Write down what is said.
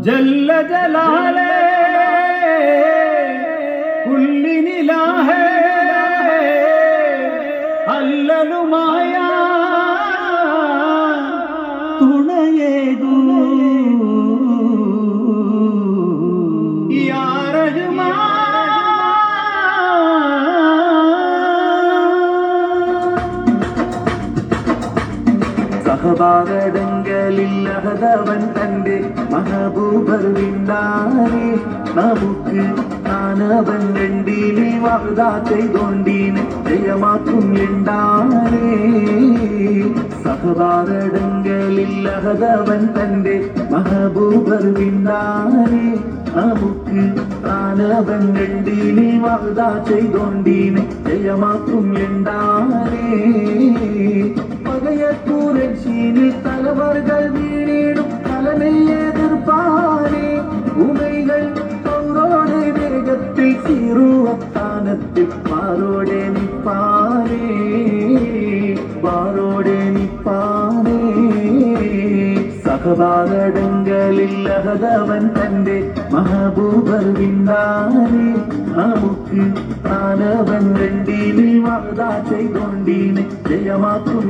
ജല്ല ജലാലേ കുല്ലിനിലാഹേ അല്ലലുമായ തുണയേകൂ യാ റഹ്മാൻ സഹപാഠങ്ങളില്ലഹതവൻ തന്റെ മഹബൂബർവിണ്ടാനേ നമുക്ക് നാനവൻ രണ്ടിനെ വാഗ്ദാ ചെയ്തോണ്ടീന് ജയമാക്കും ഉണ്ടാനേ സഹപാഠങ്ങളില്ലഹതവൻ തന്റെ മഹബൂബർവിണ്ടാനേ നമുക്ക് നാനവൻ രണ്ടിനെ വാഗ്ദാ ചെയ്തോണ്ടീന് ജയമാക്കും ഉണ്ടാനേ പകയക്കൂരക്ഷീനിൽ തലവറുകൾ വീണിടും തലനെല്ല് എതിർപ്പാനേ ഉമൈകൾ പൗരോടെ വേഗത്തിൽ സീറുവത്താനത്തിൽ പാറോടെ നിപ്പാനേ പാറോടെ നിപ്പാനേ സഹപാഠങ്ങളില്ലഹതവൻ തന്റെ മഹബൂബർവിണ്ടാനേ നമുക്ക് താനവൻ രണ്ടിനെ വാഗ്ദാ ചെയ്തോണ്ടീന് ജയമാക്കും